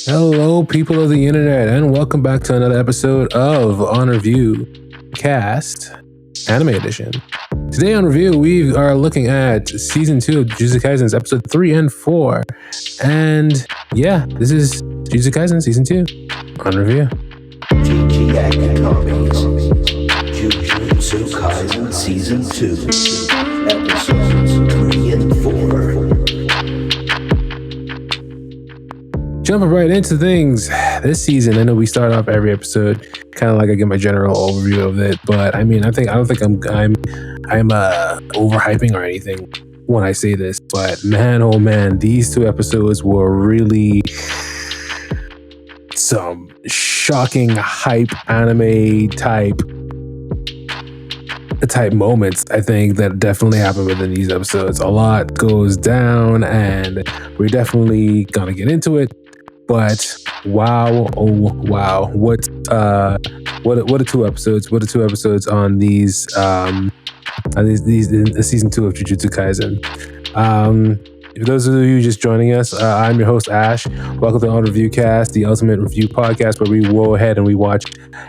Hello, people of the internet, and welcome back to another episode of OnReviewCast Anime Edition. Today on review, we are looking at Season 2 of JuJutsu Kaisen's Episode 3 and 4. And yeah, this is JuJutsu Kaisen Season 2 on review. GG Acting Copies, JuJutsu Kaisen Season 2, Episodes 3 and 4. Jumping right into things this season. I know we start off every episode kind of like I get my general overview of it, but I mean, I don't think I'm overhyping or anything when I say this. But man, oh man, these two episodes were really some shocking hype anime type moments. I think that definitely happened within these episodes. A lot goes down, and we're definitely gonna get into it. But wow, oh wow, what are two episodes? What are two episodes on these season 2 of JuJutsu Kaisen? For those of you just joining us, I'm your host Ash. Welcome to OnReviewCast, the ultimate review podcast where we go ahead and we watch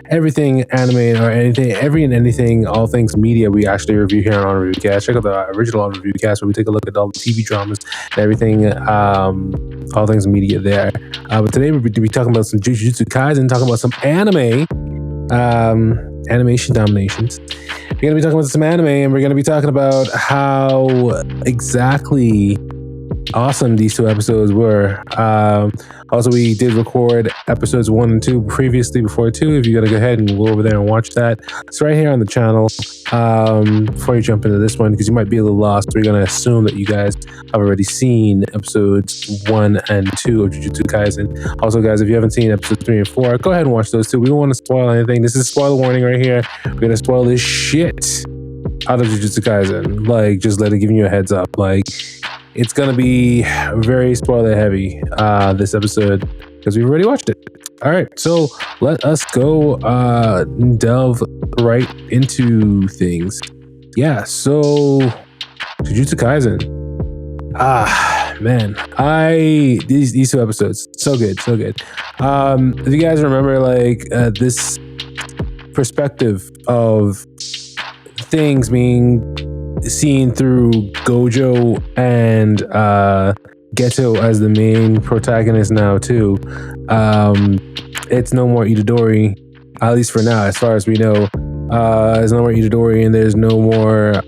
everything anime or anything, all things media. We actually review here on OnReviewCast. Check out the original OnReviewCast where we take a look at all the TV dramas and everything, all things media there. But today we're going to be talking about some JuJutsu Kaisen, talking about some anime, animation dominations. We're going to be talking about some anime, and we're going to be talking about how exactly awesome these two episodes were. Also, we did record episodes 1 and 2 previously before 2. If you're gonna go ahead and go over there and watch that, it's right here on the channel. Before you jump into this one, because you might be a little lost, we're gonna assume that you guys have already seen episodes 1 and 2 of JuJutsu Kaisen. Also, guys, if you haven't seen episodes 3 and 4, go ahead and watch those too. We don't want to spoil anything. This is a spoiler warning right here. We're gonna spoil this shit out of JuJutsu Kaisen. Like, just giving you a heads up. Like, it's gonna be very spoiler heavy this episode because we've already watched it. All right, so let us go delve right into things. Yeah, so JuJutsu Kaisen. Man, these two episodes, so good. If you guys remember, like this perspective of things being seen through Gojo and Geto as the main protagonist now too. It's no more Itadori, at least for now, as far as we know. There's no more Itadori, and there's no more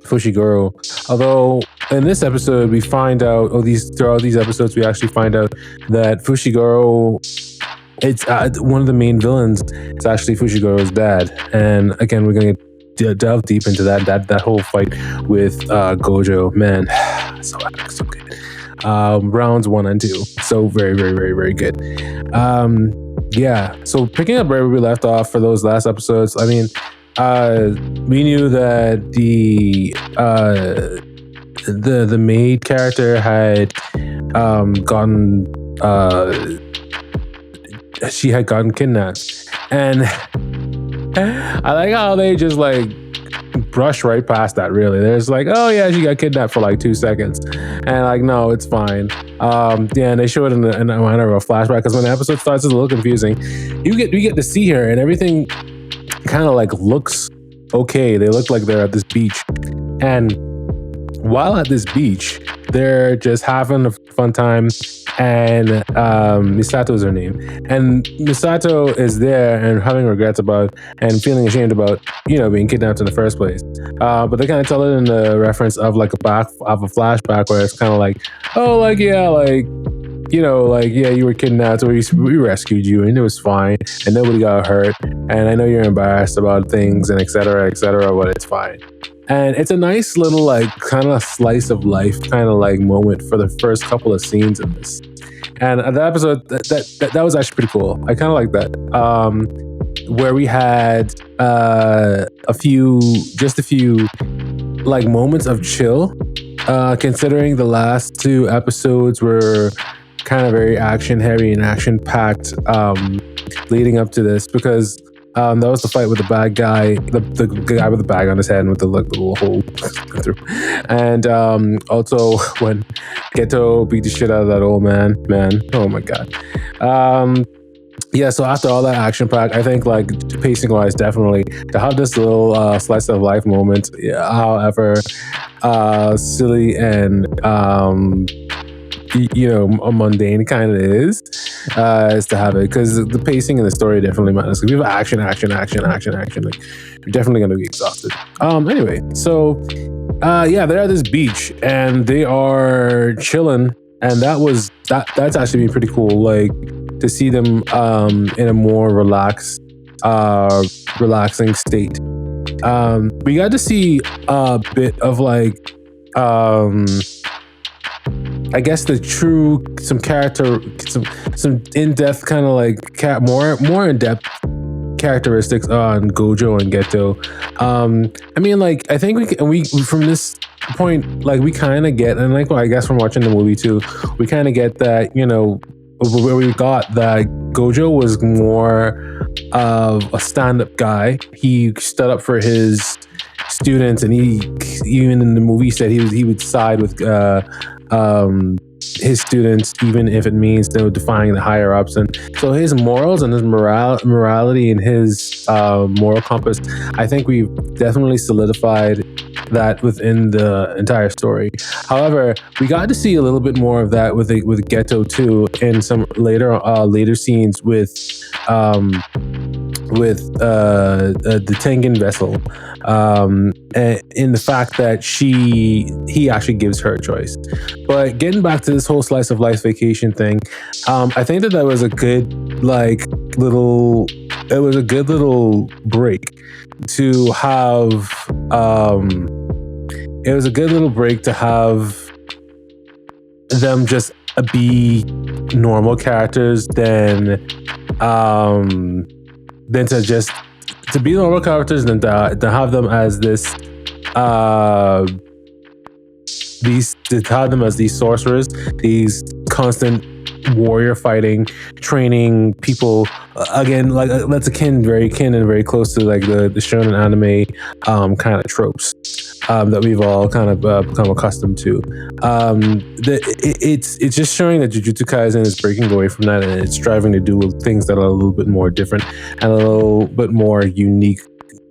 Fushiguro. Although in this episode we find out, throughout these episodes we actually find out that Fushiguro, it's one of the main villains. It's actually Fushiguro's dad, and again we're gonna delve deep into that whole fight with Gojo. Man, so epic, so good. Rounds 1 and 2, so very, very, very, very good. Yeah, so picking up where we left off for those last episodes, I mean, we knew that the maid character had gotten she had gotten kidnapped, and I like how they just like brush right past that. Really, there's like, oh yeah, she got kidnapped for like 2 seconds, and like, no, it's fine. Yeah, and they show it in a manner of a flashback, because when the episode starts, it's a little confusing. We get to see her, and everything kind of like looks okay. They look like they're at this beach, and while at this beach, they're just having a fun time. And Misato is her name, and Misato is there and having regrets about and feeling ashamed about, being kidnapped in the first place. But they kind of tell it in the reference of like a flashback where it's kind of like, oh, like, yeah, like, yeah, you were kidnapped, or we rescued you, and it was fine, and nobody got hurt, and I know you're embarrassed about things, and etc., but it's fine. And it's a nice little like kind of slice of life kind of like moment for the first couple of scenes in this. And the episode that was actually pretty cool. I kind of like that. Where we had a few like moments of chill, considering the last 2 episodes were kind of very action heavy and action packed leading up to this, because That was the fight with the bad guy, the guy with the bag on his head and with the little hole through. And also when Geto beat the shit out of that old man. Oh my god. Yeah, so after all that action pack, I think like pacing wise, definitely to have this little slice of life moment, however silly and mundane kind of is to have it, because the pacing and the story definitely matters. If you have action, like you're definitely going to be exhausted. Anyway, so they're at this beach and they are chilling, and that's actually been pretty cool. Like to see them in a more relaxing state. We got to see a bit of like I guess some in-depth kind of like more in-depth characteristics on Gojo and Geto. I mean, like I think we from this point, like we kind of get, and like I guess from watching the movie too, we kind of get that, where we got that Gojo was more of a stand-up guy. He stood up for his students, and he even in the movie said he would side with his students, even if it means defying the higher ups. And so his morals and his morality and his moral compass, I think we've definitely solidified that within the entire story. However, we got to see a little bit more of that with Geto too in some later scenes with the Tengen vessel, in the fact that he actually gives her a choice. But getting back to this whole slice of life vacation thing, I think that was a good little break to have. It was a good little break to have them just be normal characters than to be normal characters than to have them as these sorcerers, these constant warrior fighting, training people. Again, like that's very close to like the shonen anime kind of tropes that we've all kind of become accustomed to. It's just showing that Jujutsu Kaisen is breaking away from that, and it's striving to do things that are a little bit more different and a little bit more unique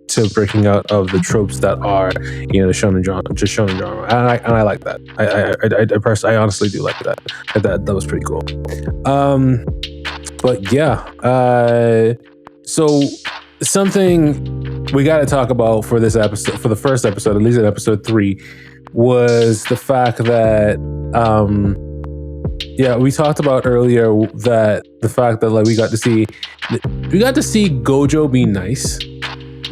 to breaking out of the tropes that are, the shonen genre, and I like that. I personally, I honestly do like that. That was pretty cool. But yeah, so something we got to talk about for this episode, for the first episode, at least in episode 3, was the fact that we talked about earlier that the fact that like we got to see Gojo be nice.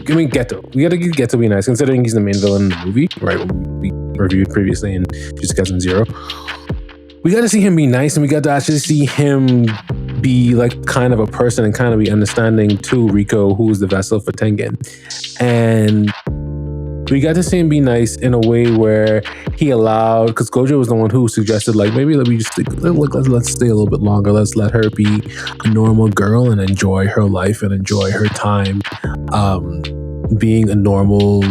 I mean, Geto. We got to get Geto be nice, considering he's the main villain in the movie, right? We reviewed previously in Jujutsu Kaisen 0. We got to see him be nice, and we got to actually see him be like kind of a person and kind of be understanding to Riko, who is the vessel for Tengen. And we got to see him be nice in a way where he allowed, because Gojo was the one who suggested, like, maybe let's stay a little bit longer. Let's let her be a normal girl and enjoy her life and enjoy her time being a normal,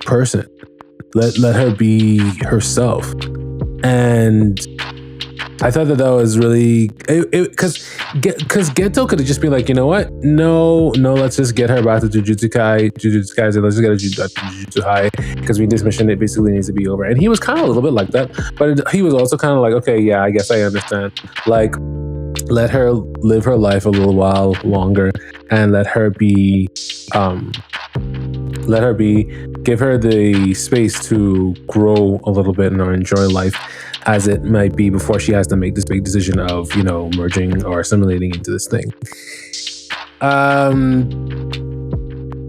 person. Let her be herself. And I thought that was really, because Geto could have just been like, you know what? No, let's just get her back to Jujutsu Kaisen. Let's just get her Jujutsu High, because this mission, it basically needs to be over. And he was kind of a little bit like that, but he was also kind of like, okay, yeah, I guess I understand. Like, let her live her life a little while longer, and give her the space to grow a little bit and enjoy life as it might be before she has to make this big decision of, merging or assimilating into this thing.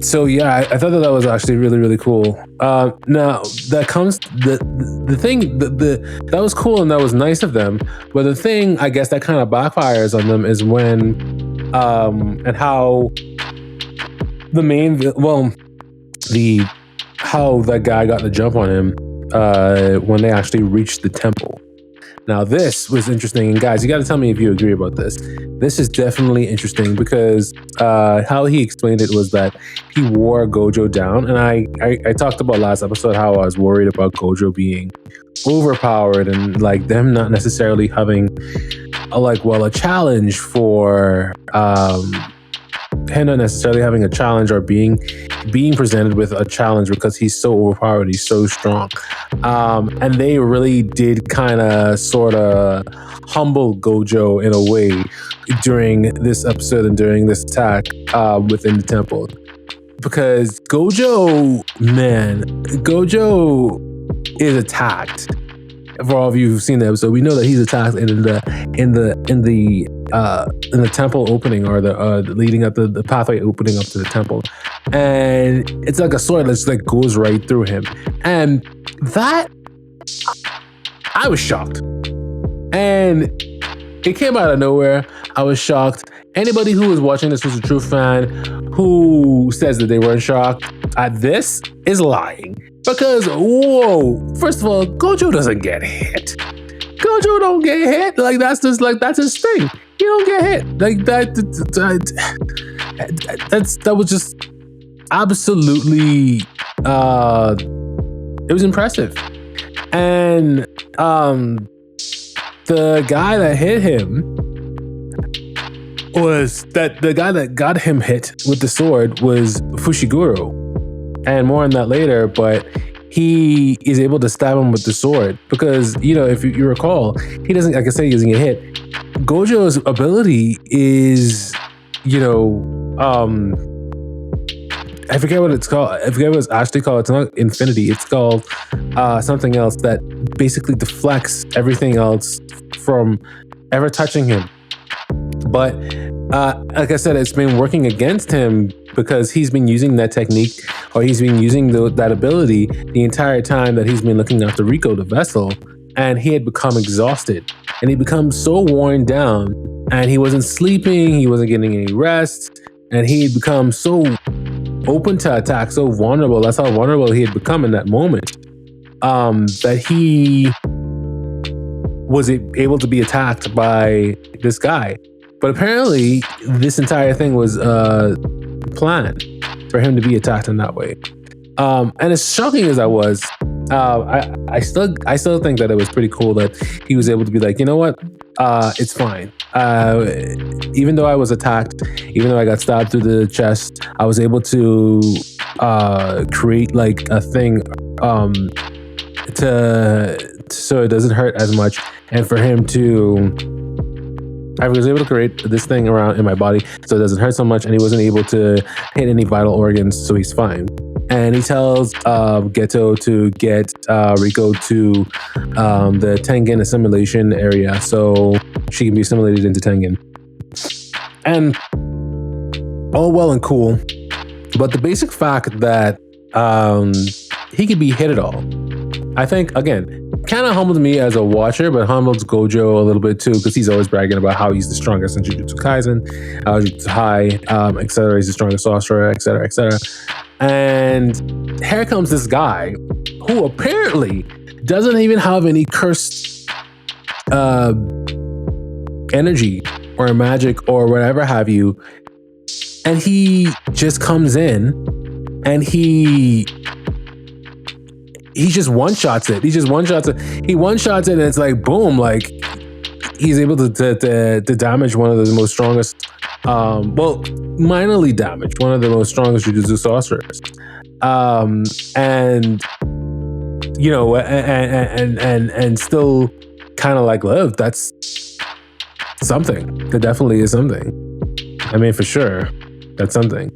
So yeah, I thought that was actually really, really cool. Now that comes the thing that was cool and that was nice of them, but the thing I guess that kind of backfires on them is when and how how that guy got the jump on him when they actually reached the temple. Now, this was interesting. And guys, you got to tell me if you agree about this. This is definitely interesting because how he explained it was that he wore Gojo down. And I talked about last episode how I was worried about Gojo being overpowered and like them not necessarily having a challenge for him not necessarily having a challenge or being presented with a challenge because he's so overpowered, he's so strong. And they really did kind of sort of humble Gojo in a way during this episode and during this attack within the temple. Because Gojo is attacked. For all of you who've seen the episode, we know that he's attacked in the temple opening, or the leading up the pathway opening up to the temple, and it's like a sword that's like goes right through him, and that I was shocked, and it came out of nowhere. I was shocked. Anybody who was watching this who's a true fan who says that they weren't shocked at this is lying. Because, whoa, first of all, Gojo doesn't get hit. Gojo don't get hit. Like, that's his thing. He don't get hit. Like, that was just absolutely, it was impressive. And the guy that hit him the guy that got him hit with the sword was Fushiguro. And more on that later, but he is able to stab him with the sword because, if you recall, he doesn't, like I said, he doesn't get hit. Gojo's ability is, I forget what it's called. I forget what it's actually called. It's not infinity. It's called something else that basically deflects everything else from ever touching him. But like I said, it's been working against him because he's been using that technique, or he's been using that ability the entire time that he's been looking after Rico, the vessel, and he had become exhausted. And he become so worn down, and he wasn't sleeping, he wasn't getting any rest, and he had become so open to attack, so vulnerable. That's how vulnerable he had become in that moment, that he was able to be attacked by this guy. But apparently, this entire thing was planned for him to be attacked in that way. And as shocking as I was, I still think that it was pretty cool that he was able to be like, you know what, it's fine. Even though I was attacked, even though I got stabbed through the chest, I was able to create like a thing so it doesn't hurt as much, and for him to. I was able to create this thing around in my body so it doesn't hurt so much, and he wasn't able to hit any vital organs, so he's fine. And he tells Geto to get Rico to the Tengen assimilation area so she can be assimilated into Tengen. And all well and cool, but the basic fact that he could be hit at all, I think, again, kind of humbled me as a watcher, but humbled Gojo a little bit too, because he's always bragging about how he's the strongest in Jujutsu Kaisen, Jujutsu High, etc. He's the strongest sorcerer, etc., etc. And here comes this guy who apparently doesn't even have any cursed energy or magic or whatever have you, and he just comes in and he just one-shots it. He one-shots it, and it's like, boom, like, he's able to damage one of the most strongest, minorly damage one of the most strongest Jujutsu sorcerers. And still kind of like live. That's something. That definitely is something. I mean, for sure, that's something.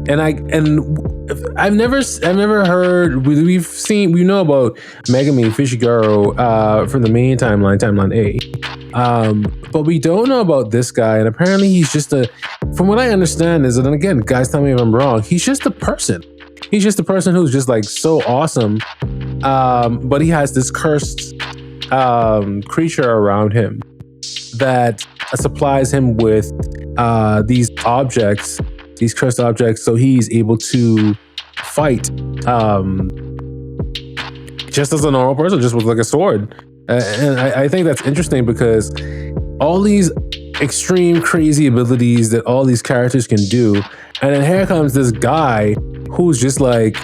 And I've never heard. We know about Megami Fushiguro from the main timeline A, but we don't know about this guy. And apparently, he's just from what I understand is, and again, guys, tell me if I'm wrong. He's just a person. He's just a person who's just like so awesome, but he has this cursed creature around him that supplies him with these objects. These cursed objects, so he's able to fight just as a normal person, just with like a sword. And I think that's interesting because all these extreme crazy abilities that all these characters can do, and then here comes this guy who's just like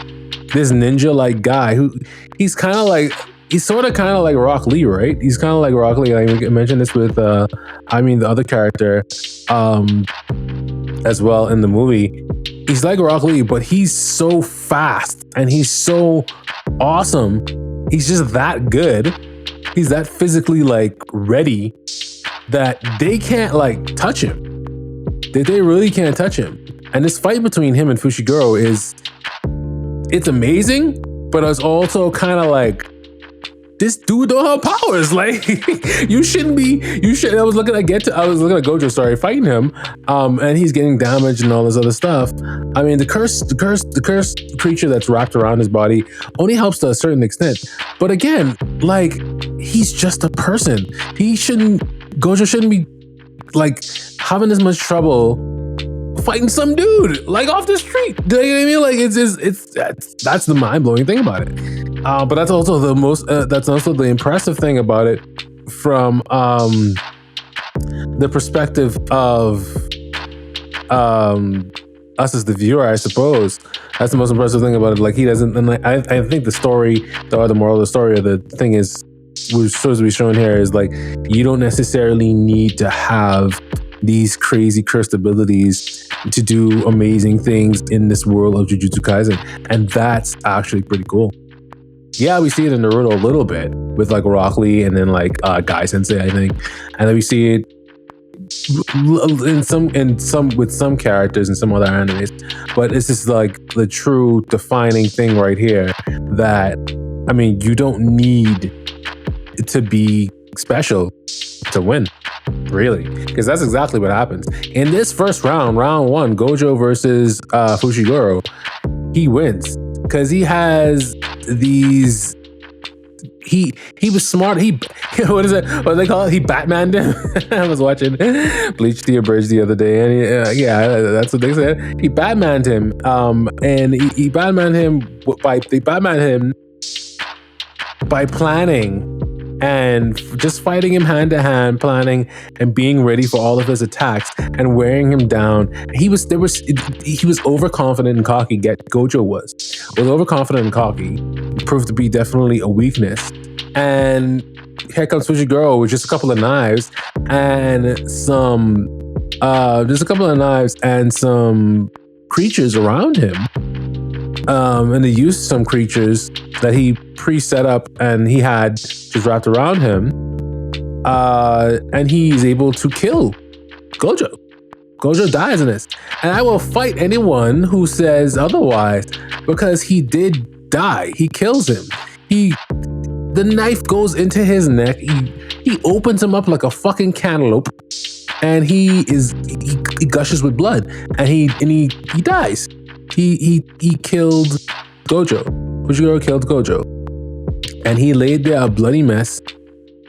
this ninja like guy who he's sort of kind of like Rock Lee, right? He's kind of like Rock Lee. I mentioned this with the other character as well in the movie. He's like Rock Lee, but he's so fast and he's so awesome. He's just that good. He's that physically like ready that they can't like touch him. They really can't touch him. And this fight between him and Fushiguro it's amazing, but it's also kind of like, this dude don't have powers. Like you shouldn't. I was looking at Gojo, fighting him, and he's getting damaged and all this other stuff. I mean, the cursed creature that's wrapped around his body only helps to a certain extent. But again, like he's just a person. Gojo shouldn't be like having as much trouble fighting some dude like off the street. You know what I mean? Like that's the mind-blowing thing about it. But that's also the impressive thing about it from the perspective of us as the viewer, I suppose. That's the most impressive thing about it. Like he doesn't, and like, I think the moral of the story or the thing is, was supposed to be shown here is like, you don't necessarily need to have these crazy cursed abilities to do amazing things in this world of Jujutsu Kaisen. And that's actually pretty cool. Yeah, we see it in Naruto a little bit with like Rock Lee and then like Guy Sensei, I think. And then we see it with some characters and some other animes. But it's just like the true defining thing right here that, I mean, you don't need to be special to win, really, because that's exactly what happens in this first round 1, Gojo versus Fushiguro. He wins because he has these. He was smart. What is it? What do they call it? He Batmaned him. I was watching Bleach the Abridged the other day, and that's what they said. He Batmaned him, and he Batmaned him by planning. And just fighting him hand to hand, planning and being ready for all of his attacks and wearing him down. He was overconfident and cocky. Gojo was overconfident and cocky. It proved to be definitely a weakness. And here comes Fushiguro with just a couple of knives and some creatures around him. And they used some creatures that he pre-set up and he had just wrapped around him. And he's able to kill Gojo. Gojo dies in this. And I will fight anyone who says otherwise, because he did die. He kills him. The knife goes into his neck. He opens him up like a fucking cantaloupe. And he gushes with blood. And he dies. He killed Gojo. Fushiguro killed Gojo. And he laid there a bloody mess,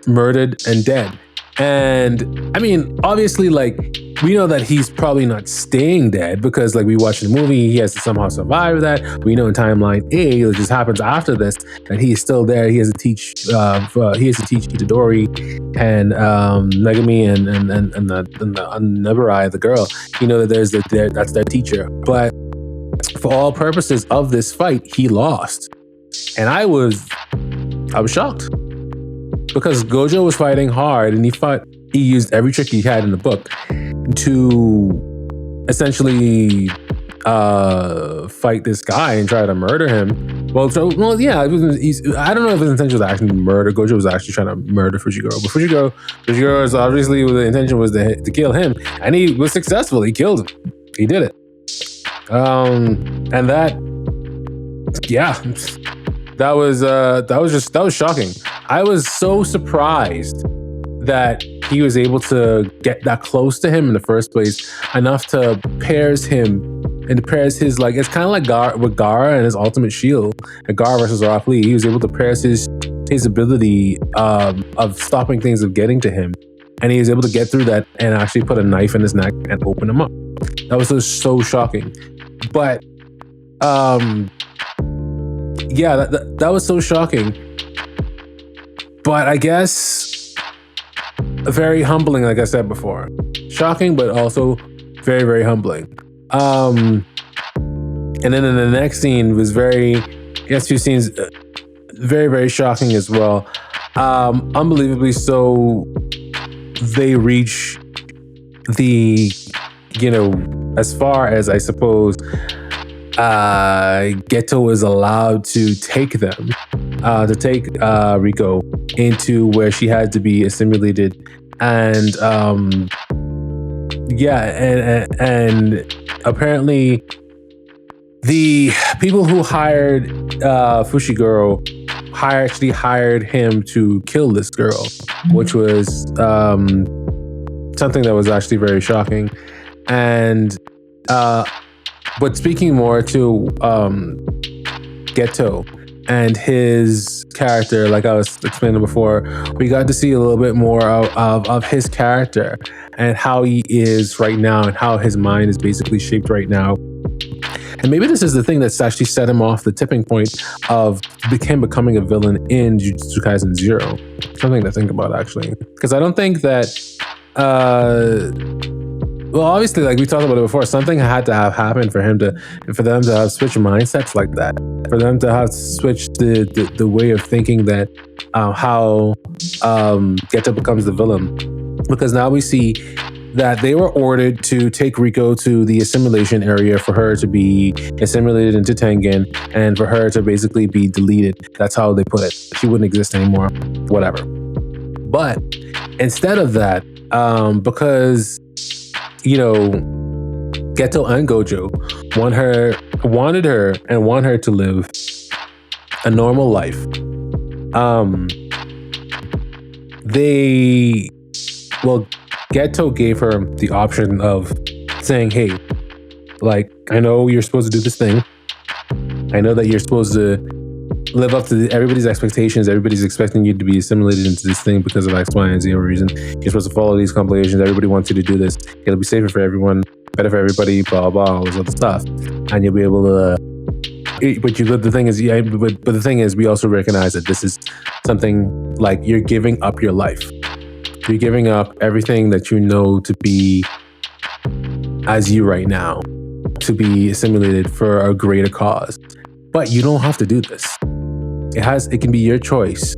murdered and dead. And I mean, obviously, like, we know that he's probably not staying dead because, like, we watched the movie, he has to somehow survive that. We know in timeline A, it just happens after this, that he is still there. He has to teach Itadori and Megami and Neburai, the girl. You know that that's their teacher. But for all purposes of this fight, he lost. And I was shocked because Gojo was fighting hard and he used every trick he had in the book to essentially fight this guy and try to murder him. I don't know if his intention was actually to murder. Gojo was actually trying to murder Fushiguro. But Fushigiro's obviously the intention was to kill him. And he was successful. He killed him. He did it. And that was shocking. I was so surprised that he was able to get that close to him in the first place, enough to pairs his, like, it's kind of like with Gaara and his ultimate shield, and Gaara versus Rock Lee. He was able to pairs his ability of stopping things of getting to him, and he was able to get through that and actually put a knife in his neck and open him up. That was just so shocking. But that was so shocking. But I guess very humbling, like I said before. Shocking, but also very, very humbling. And then in the next scene was I guess 2 scenes, very, very shocking as well. Unbelievably so, they reach the, as far as I suppose Geto is allowed to take them, to take Riko into where she had to be assimilated. And and apparently the people who hired Fushiguro actually hired him to kill this girl, which was something that was actually very shocking. And but speaking more to Geto and his character, like I was explaining before, we got to see a little bit more of his character and how he is right now and how his mind is basically shaped right now. And maybe this is the thing that's actually set him off the tipping point of him becoming a villain in Jujutsu Kaisen 0. Something to think about, actually. Because I don't think that... well, obviously, like we talked about it before, something had to have happened for them to have switched mindsets like that. For them to have switched the way of thinking that how Geto becomes the villain. Because now we see that they were ordered to take Riko to the assimilation area for her to be assimilated into Tengen and for her to basically be deleted. That's how they put it. She wouldn't exist anymore, whatever. But instead of that, because, Geto and Gojo wanted her to live a normal life. Geto gave her the option of saying, hey, like, I know you're supposed to do this thing. I know that you're supposed to live up to everybody's expectations. Everybody's expecting you to be assimilated into this thing because of X, Y, and Z reason. You're supposed to follow these compilations. Everybody wants you to do this. It'll be safer for everyone, better for everybody, blah, blah, all this other stuff. And you'll be able to... But the thing is, we also recognize that this is something like you're giving up your life. You're giving up everything that you know to be as you right now, to be assimilated for a greater cause. But you don't have to do this. It can be your choice,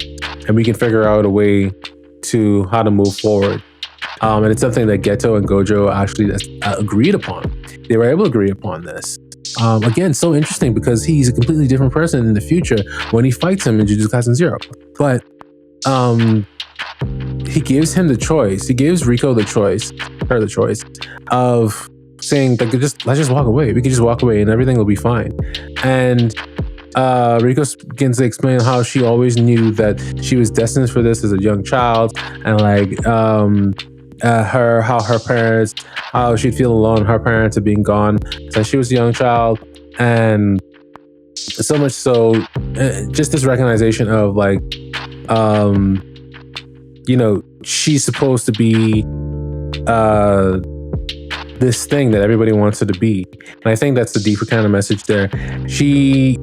and we can figure out a way to how to move forward. And it's something that Geto and Gojo actually agreed upon. They were able to agree upon this. Again, so interesting because he's a completely different person in the future when he fights him in Jujutsu Kaisen 0. But he gives him the choice. He gives Riko the choice of saying, like, let's just walk away. We can just walk away and everything will be fine. And Riko begins to explain how she always knew that she was destined for this as a young child, and like how she'd feel alone. Her parents are being gone since she was a young child, and so much so, just this recognition of like, she's supposed to be this thing that everybody wants her to be. And I think that's the deeper kind of message there. She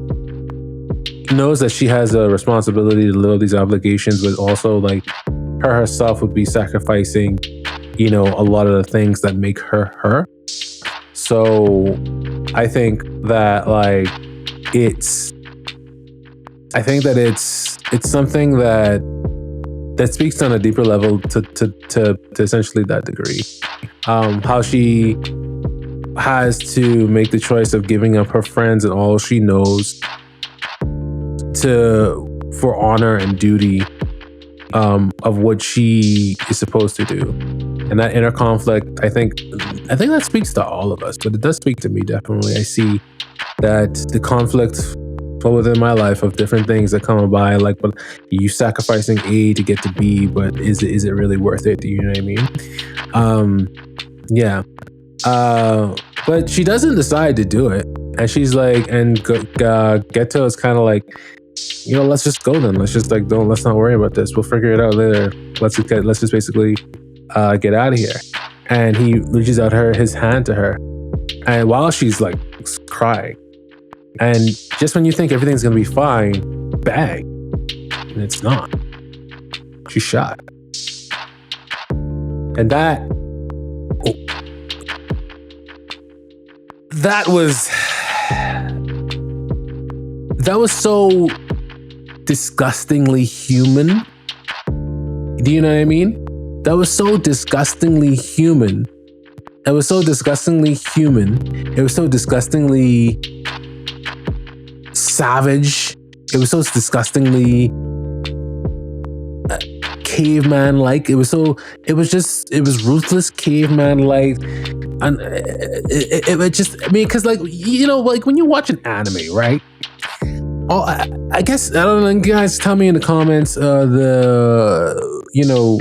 knows that she has a responsibility to live these obligations, but also like her herself would be sacrificing, a lot of the things that make her her. So I think that it's something that speaks on a deeper level to essentially that degree. How she has to make the choice of giving up her friends and all she knows for honor and duty of what she is supposed to do. And that inner conflict, I think that speaks to all of us, but it does speak to me definitely. I see that the conflict within my life of different things that come by, like, but you sacrificing A to get to B, but is it really worth it? Do you know what I mean? But she doesn't decide to do it, and she's like, and Geto is kind of like, let's just go then. Let's just let's not worry about this. We'll figure it out later. Let's just basically get out of here. And he reaches out his hand to her, and while she's like crying, and just when you think everything's gonna be fine, bang, and it's not. She's shot. And that was so disgustingly human. Do you know what I mean? That was so disgustingly human. It was so disgustingly human. It was so disgustingly savage. It was so disgustingly caveman-like. It was ruthless caveman-like. And it just, I mean, because like, you know, like when you watch an anime, right? Oh, I guess, I don't know, guys, tell me in the comments, you know,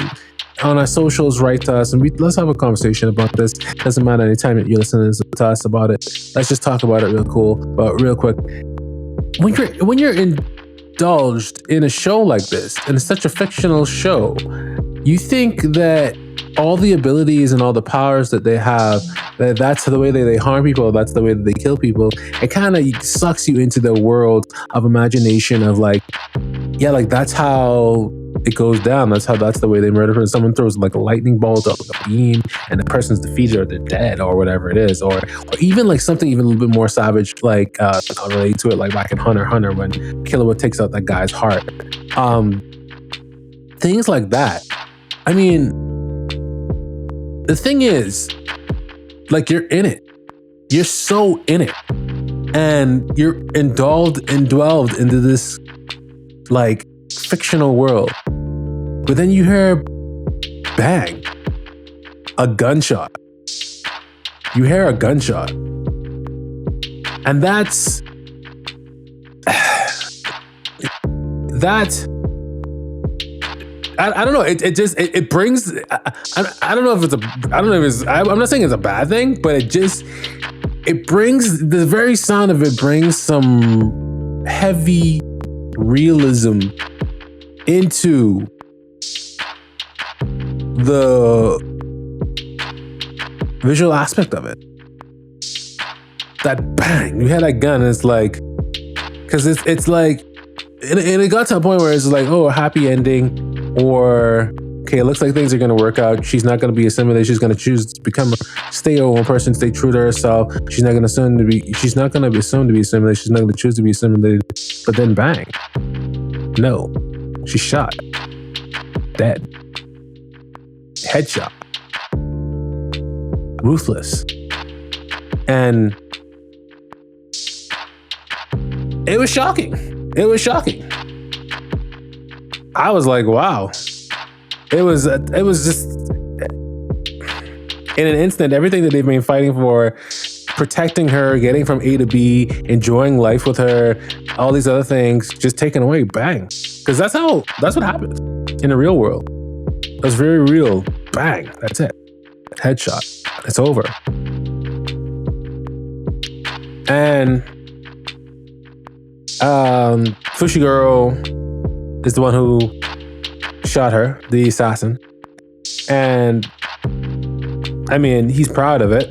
on our socials, write to us, and let's have a conversation about this. Doesn't matter anytime that you're listening to us about it. Let's just talk about it real quick. When you're indulged in a show like this, and it's such a fictional show, you think that all the abilities and all the powers that they have, that's the way that they harm people, that's the way that they kill people. It kind of sucks you into the world of imagination of like, yeah, like that's how it goes down. That's the way they murder. Someone throws like a lightning bolt or like a beam, and the person's defeated or they're dead or whatever it is, or even like something even a little bit more savage, like I'll relate to it, like back in Hunter x Hunter when Killua takes out that guy's heart. Things like that. I mean, the thing is, like, you're in it. You're so in it, and you're indwelled into this like fictional world. But then you hear bang, a gunshot. You hear a gunshot. And that's I don't know. It brings. I don't know if it's. I'm not saying it's a bad thing, but it brings, the very sound of it brings some heavy realism into the visual aspect of it. That bang, you had that gun, and it's like, because it's like, and it got to a point where it's like, oh, a happy ending. Or, okay, it looks like things are going to work out. She's not going to be assimilated. She's going to choose to stay a one person, stay true to herself. She's not going to assume to be assimilated. She's not going to choose to be assimilated. But then bang. No. She's shot. Dead. Headshot. Ruthless. And it was shocking. I was like, wow. It was just, in an instant, everything that they've been fighting for, protecting her, getting from A to B, enjoying life with her, all these other things, just taken away, bang. Because that's what happens in the real world. That's very real. Bang, that's it. Headshot. It's over. And Fushiguro is the one who shot her, the assassin. And I mean, he's proud of it.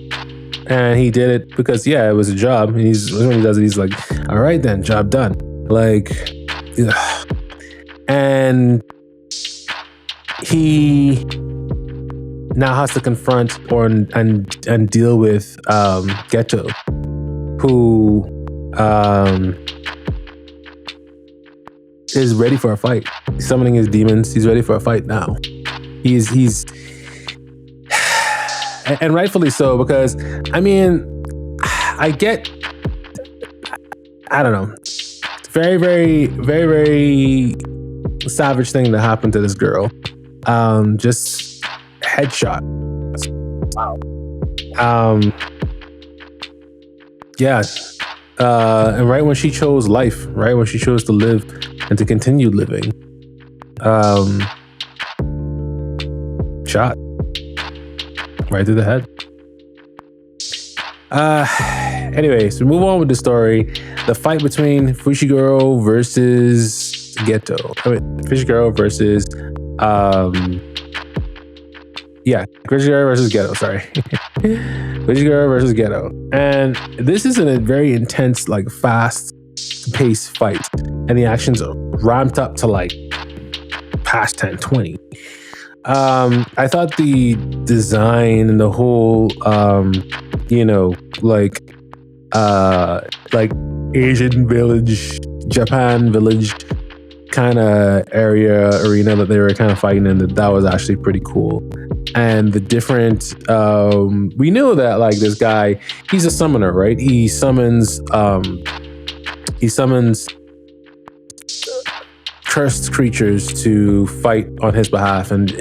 And he did it because, yeah, it was a job. And when he does it, he's like, all right then, job done. Like, ugh. And he now has to confront and deal with Geto, who is ready for a fight. He's summoning his demons. He's ready for a fight now. He's and rightfully so, because I mean, I don't know. It's very, very, very, very savage thing that happened to this girl. Just headshot. Wow. Yeah. And right when she chose life, right when she chose to live and to continue living, shot right through the head. Anyways, we move on with the story. The fight between Fushiguro versus Geto. Fushiguro versus Fushiguro versus Geto, sorry. Fushiguro versus Geto. And this is a very intense, like, fast-paced fight. And the actions are ramped up to, like, past 10-20. I thought the design and the whole, like Asian village, Japan village kind of arena that they were kind of fighting in, that was actually pretty cool. And the different, we know that like this guy, he's a summoner, right? He summons cursed creatures to fight on his behalf, and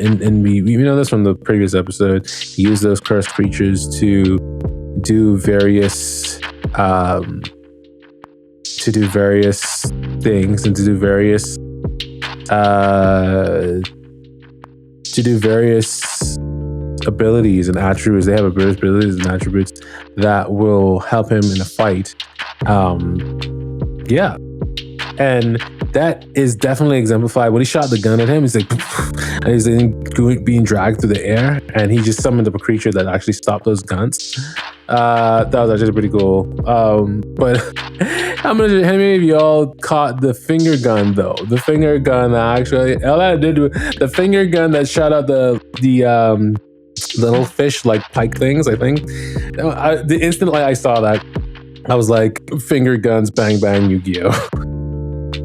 we know this from the previous episode. He used those cursed creatures to do various things and to do various abilities and attributes. They have abilities and attributes that will help him in a fight. And that is definitely exemplified when he shot the gun at him. He's like, and he's being dragged through the air, and he just summoned up a creature that actually stopped those guns. That was actually pretty cool. But how many of y'all caught the finger gun though? The finger gun actually, all I did was the finger gun that shot out the little fish like pike things. I think the instant I saw that, I was like, finger guns, bang bang, Yu-Gi-Oh.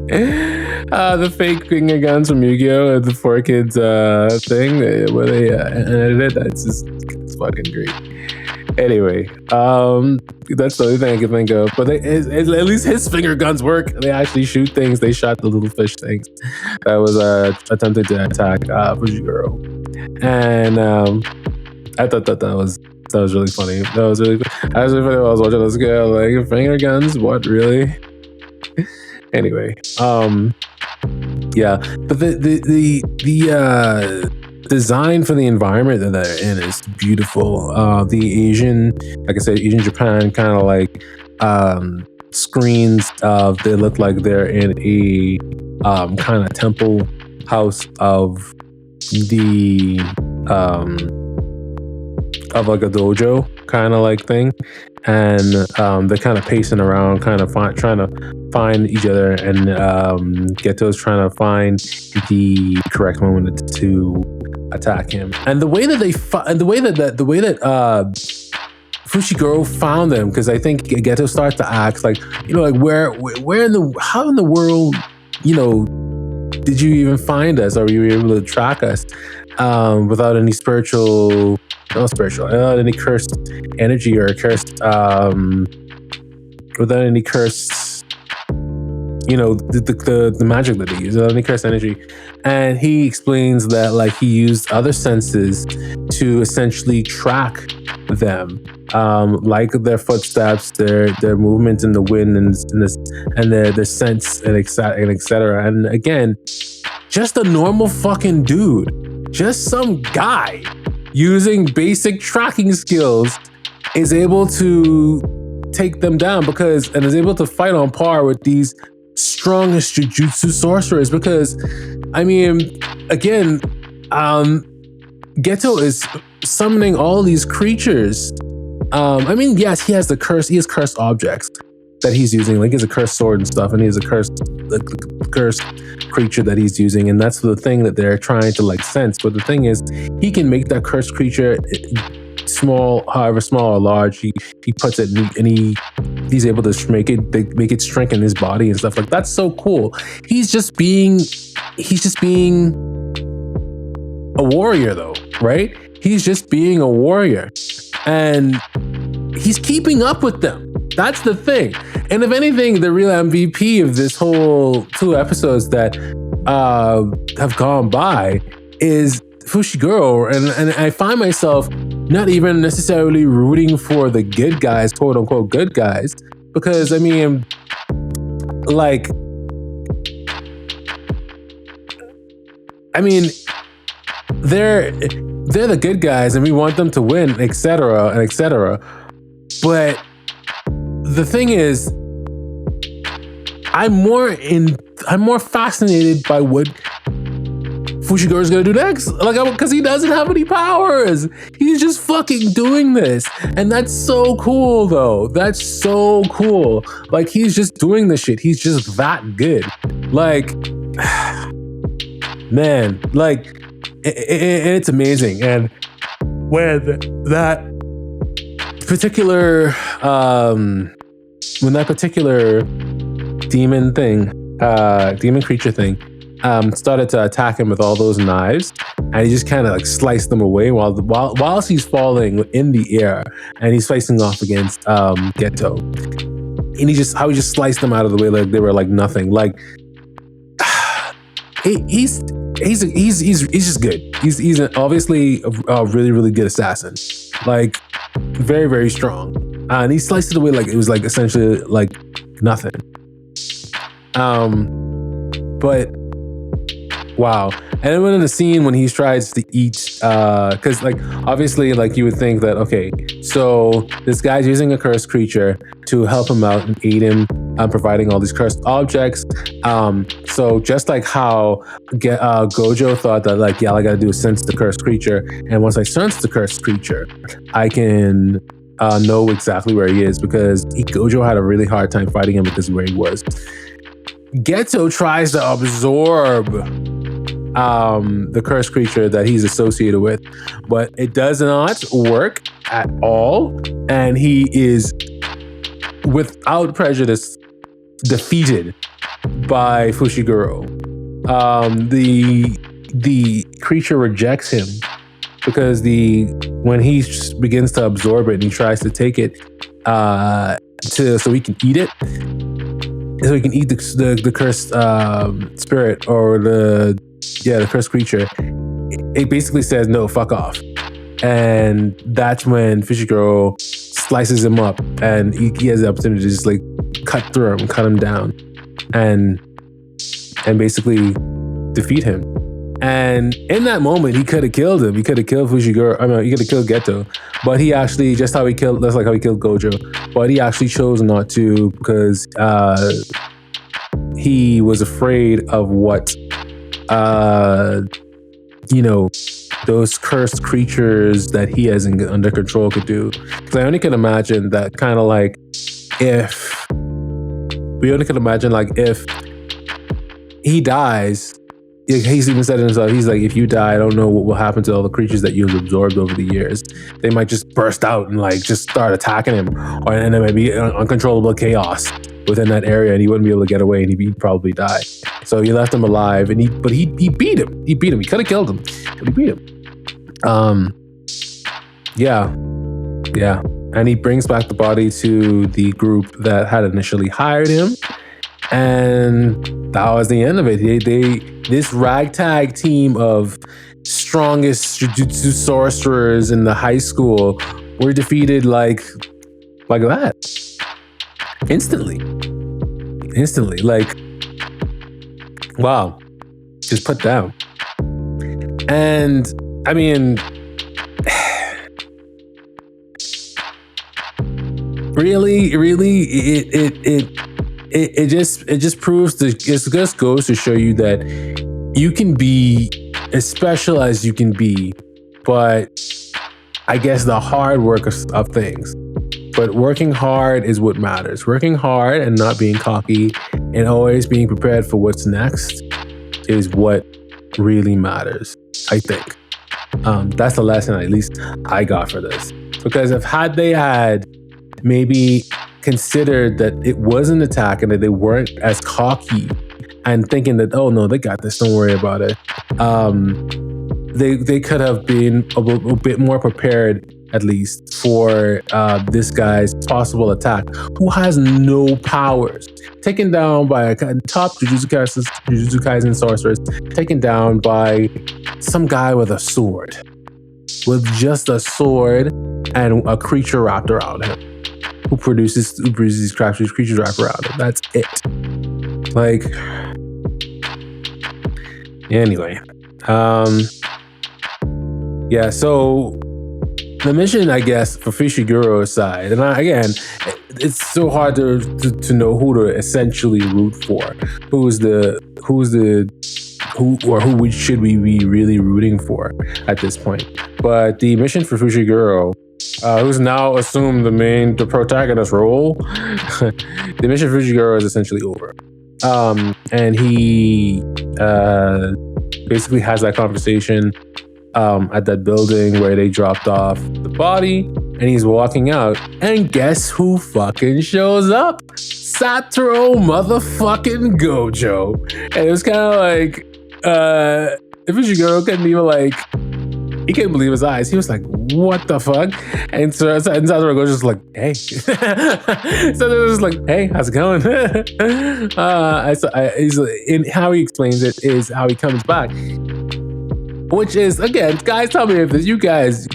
The fake finger guns from Yu-Gi-Oh! The 4Kids thing where they edited it. It's fucking great. Anyway, that's the only thing I can think of. But at least his finger guns work. They actually shoot things. They shot the little fish things that was attempting to attack Fujiguro. And I thought that was really funny. That was really funny. I was watching this guy, like, finger guns? What, really? Anyway, but the design for the environment that they're in is beautiful. The Asian, like I said, Asian Japan kind of like screens. They look like they're in a kind of temple house of the of like a dojo kind of like thing, and they're kind of pacing around, kind of trying to find each other, and Geto's trying to find the correct moment to attack him. And the way that Fushiguro found them, because I think Geto starts to ask like, like how in the world, did you even find us, or were you able to track us without any without any cursed energy or without any cursed, the magic that he used, without any cursed energy. And he explains that like he used other senses to essentially track them, like their footsteps, their movements in the wind, and their scents, and etc. And again, just a normal fucking dude, just some guy using basic tracking skills is able to take them down, and is able to fight on par with these strongest JuJutsu sorcerers. Because, I mean, again, Geto is summoning all these creatures. I mean, yes, he has cursed objects that he's using, like he has a cursed sword and stuff, and he has a cursed creature that he's using, and that's the thing that they're trying to like sense. But the thing is, he can make that cursed creature small, however small or large, he puts it, and he's able to make it strengthen his body and stuff. Like, that's so cool. He's just being a warrior though, right? He's just being a warrior, and he's keeping up with them. That's the thing. And if anything, the real MVP of this whole 2 episodes that have gone by is Fushiguro. And I find myself not even necessarily rooting for the good guys, quote unquote good guys, because I mean, like, they're the good guys and we want them to win, etc. and etc. But the thing is, I'm more fascinated by what Fushiguro's gonna do next. Like, because he doesn't have any powers. He's just fucking doing this. And that's so cool though. That's so cool. Like, he's just doing this shit. He's just that good. Like, man, like it's amazing. And when that particular demon creature thing started to attack him with all those knives, and he just kind of like sliced them away whilst he's falling in the air, and he's facing off against Geto, and he just sliced them out of the way like they were like nothing. Like he's just good. He's obviously a really, really good assassin, like very, very strong, and he sliced it away like it was like essentially like nothing. But wow. And then in the scene when he tries to eat, because like obviously like you would think that, okay, so this guy's using a cursed creature to help him out and aid him providing all these cursed objects. So just like how Gojo thought that like, yeah, all I gotta do is sense the cursed creature, and once I sense the cursed creature, I can know exactly where he is, because Gojo had a really hard time fighting him because of where he was. Geto tries to absorb the cursed creature that he's associated with, but it does not work at all, and he is without prejudice defeated by Fushiguro. The creature rejects him because when he begins to absorb it and he tries to take it so he can eat it, so he can eat the cursed spirit, or the cursed creature, it basically says no, fuck off. And that's when Fushiguro slices him up, and he has the opportunity to just like cut through him, cut him down, and basically defeat him. And in that moment, he could have killed him. He could have killed Fushiguro. I mean, he could have killed Geto, but he actually, that's like how he killed Gojo. But he actually chose not to, because he was afraid of what, those cursed creatures that he has under control could do. Because I only can imagine that kind of like if he dies. He's even said it himself. He's like, if you die, I don't know what will happen to all the creatures that you've absorbed over the years. They might just burst out and like just start attacking him, and there might be uncontrollable chaos within that area, and he wouldn't be able to get away, and he'd probably die. So he left him alive, and he beat him. He beat him. He could have killed him, but he beat him. Yeah. And he brings back the body to the group that had initially hired him. And that was the end of it. This ragtag team of strongest JuJutsu sorcerers in the high school were defeated like that. Instantly. Like, wow. Just put down. And I mean, really, it just proves it just goes to show you that you can be as special as you can be, but I guess the hard work of things. But working hard is what matters. Working hard and not being cocky and always being prepared for what's next is what really matters, I think. That's the lesson at least I got for this. Because had they had maybe considered that it was an attack and that they weren't as cocky and thinking that, oh no, they got this, don't worry about it. They could have been a bit more prepared, at least, for this guy's possible attack, who has no powers. Taken down by a top Jujutsu Kaisen sorceress, taken down by some guy with a sword. With just a sword and a creature wrapped around him. Who produces these creatures wrapped around him. That's it. Like, anyway. Yeah, so the mission, I guess, for Fushiguro's side, and again, it's so hard to know who to essentially root for. Who should we be really rooting for at this point? But the mission for Fushiguro, who's now assumed the protagonist role, the mission for Fushiguro is essentially over. And he basically has that conversation at that building where they dropped off the body, and he's walking out, and guess who fucking shows up? Satoru motherfucking Gojo. And it was kind of like, Fushiguro couldn't even like, he couldn't believe his eyes. He was like, what the fuck? And Satoru Gojo's just like, hey. Satoru was just like, hey, how's it going? In how he explains it is how he comes back. Which is, again, guys, tell me if this, you guys,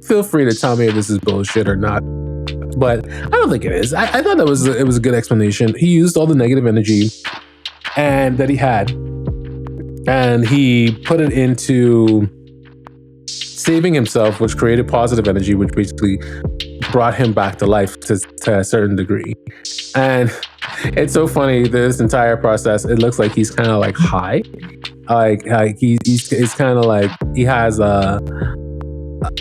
feel free to tell me if this is bullshit or not. But I don't think it is. I thought it was a good explanation. He used all the negative energy and that he had, and he put it into saving himself, which created positive energy, which basically brought him back to life to a certain degree. And it's so funny, this entire process, it looks like he's kind of like high. Like he's kind of like, he has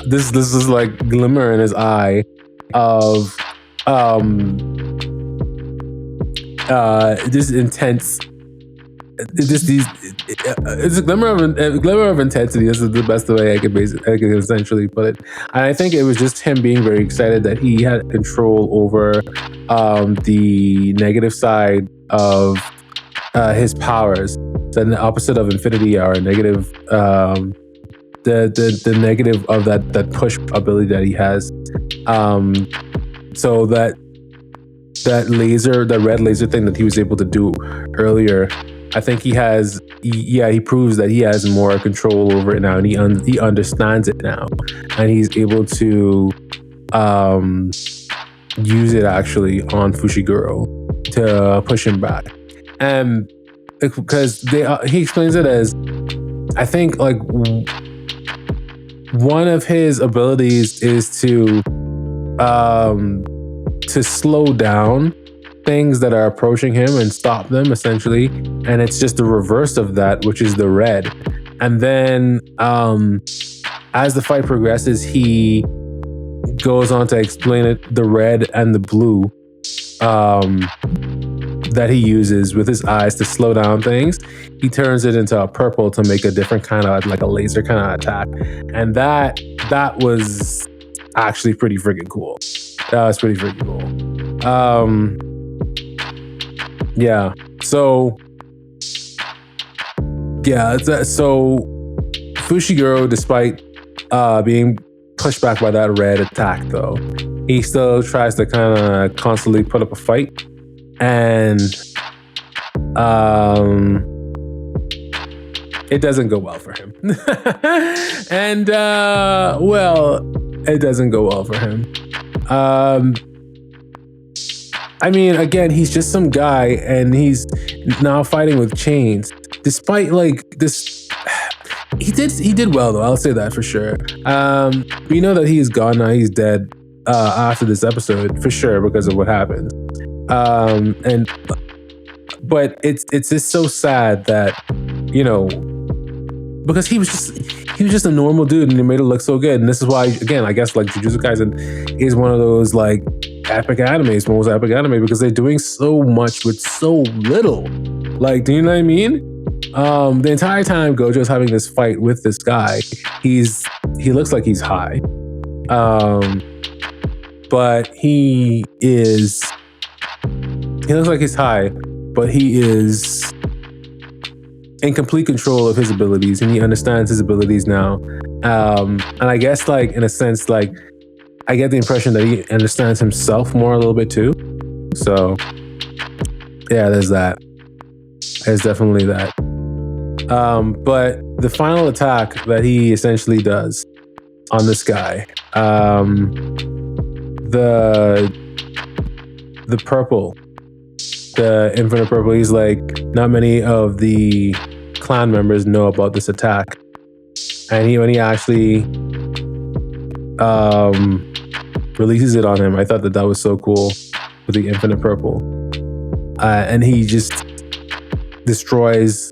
this is like glimmer in his eye of this intense, it's a glimmer of intensity. This is the best way I could essentially put it. And I think it was just him being very excited that he had control over the negative side of his powers. So the opposite of infinity are negative. The negative of that push ability that he has. So that red laser thing that he was able to do earlier, I think he proves that he has more control over it now, and he understands it now, and he's able to use it actually on Fushiguro to push him back. And because he explains it as, I think like one of his abilities is to slow down things that are approaching him and stop them, essentially. And it's just the reverse of that, which is the red. And then as the fight progresses, he goes on to explain it, the red and the blue that he uses with his eyes to slow down things. He turns it into a purple to make a different kind of, like a laser kind of attack. And that was actually pretty freaking cool. That was pretty freaking cool. Yeah. So Fushiguro, despite being pushed back by that red attack, though, he still tries to kind of constantly put up a fight, and it doesn't go well for him. And it doesn't go well for him. I mean, again, he's just some guy, and he's now fighting with chains. Despite like this, he did well though. I'll say that for sure. We know that he's gone now. He's dead after this episode for sure because of what happened. But it's just so sad that, you know, because he was just a normal dude, and they made it look so good. And this is why, again, I guess like JuJutsu Kaisen is one of those like epic animes, most epic anime, because they're doing so much with so little. Like, do you know what I mean? The entire time Gojo's having this fight with this guy, he looks like he's high. But he looks like he's high, but he is in complete control of his abilities, and he understands his abilities now. And I guess, like, in a sense, like, I get the impression that he understands himself more a little bit too. So yeah, there's that. There's definitely that. But the final attack that he essentially does on this guy, the purple, the infinite purple, he's like, not many of the clan members know about this attack. And when he actually releases it on him, I thought that was so cool with the infinite purple. And he just destroys,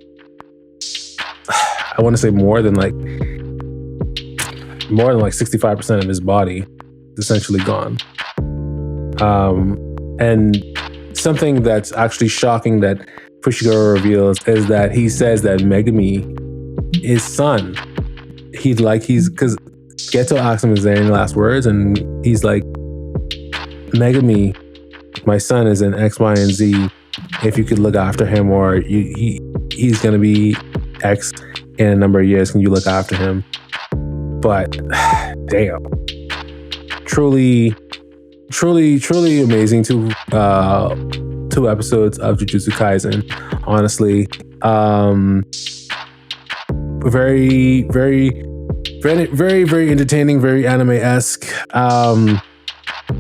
I want to say more than like 65% of his body is essentially gone. And something that's actually shocking that Fushiguro reveals is that he says that Megumi his son, he's because Geto asks him, is there any last words? And he's like, Megami, my son is in X, Y, and Z. If you could look after him, or he's going to be X in a number of years, can you look after him? But damn, truly amazing two episodes of Jujutsu Kaisen. Honestly, very entertaining, very anime-esque.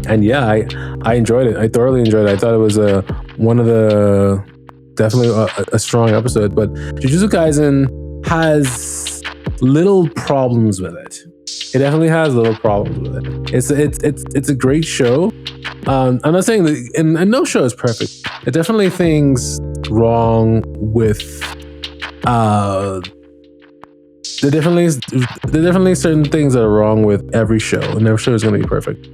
And yeah, I enjoyed it. I thoroughly enjoyed it. I thought it was definitely a strong episode. But Jujutsu Kaisen has little problems with it. It definitely has little problems with it. It's a great show. I'm not saying that, and no show is perfect. There are definitely things wrong with. There definitely certain things that are wrong with every show, and every show is going to be perfect.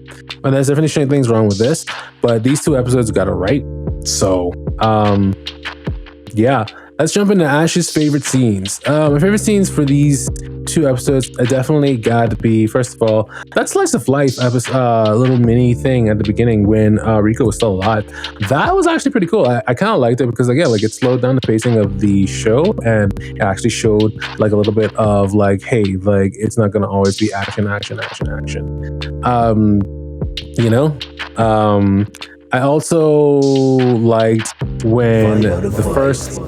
And there's definitely certain things wrong with this, but these two episodes got it right. So, yeah, let's jump into Ash's favorite scenes. My favorite scenes for these two episodes definitely got to be, first of all, that slice of life episode, little mini thing at the beginning when Rico was still alive. That was actually pretty cool. I kind of liked it because, again, like, it slowed down the pacing of the show, and it actually showed like a little bit of like, hey, like, it's not gonna always be action. I also liked when the first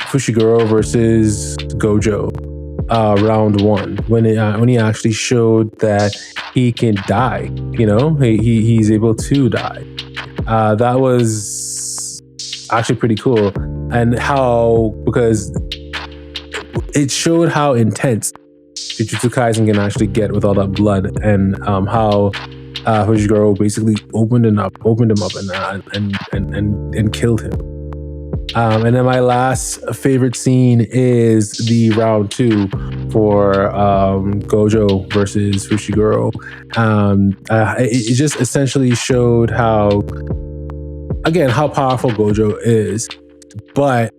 Fushiguro versus Gojo round one, when he actually showed that he can die, he's able to die. That was actually pretty cool, and because it showed how intense Jujutsu Kaisen can actually get with all that blood, and how Fushiguro basically opened him up and killed him. And then my last favorite scene is the round two for Gojo versus Fushiguro. It just essentially showed how powerful Gojo is, but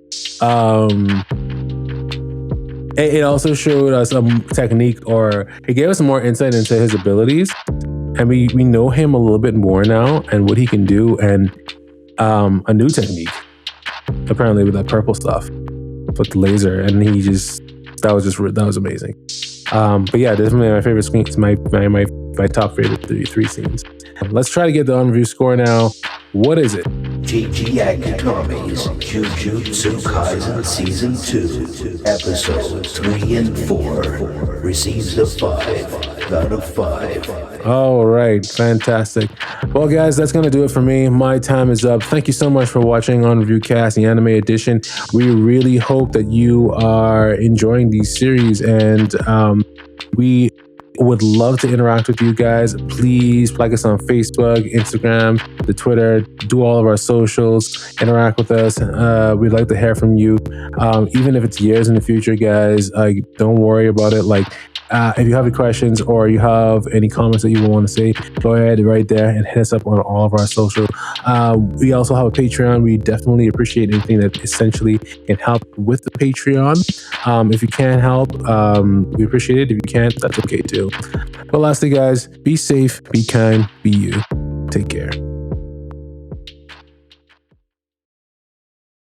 it also showed us a technique, or it gave us more insight into his abilities, and we know him a little bit more now and what he can do, and a new technique apparently with that purple stuff with the laser, and that was amazing. But yeah, definitely my favorite scenes, my top favorite three scenes. Let's try to get the on-review score now. What is it? G.G. Akutami's JuJutsu Kaisen Season 2, Episodes 3 and 4 receives a 5 out of 5. All right, fantastic. Well, guys, that's going to do it for me. My time is up. Thank you so much for watching OnReviewCast, the anime edition. We really hope that you are enjoying these series, and we would love to interact with you guys. Please like us on Facebook, Instagram, the Twitter, do all of our socials, interact with us. We'd like to hear from you. Even if it's years in the future, guys, don't worry about it. If you have any questions or you have any comments that you want to say, go ahead right there and hit us up on all of our social. We also have a Patreon. We definitely appreciate anything that essentially can help with the Patreon. If you can't help, we appreciate it. If you can't, that's okay too. But lastly, guys, be safe, be kind, be you. Take care.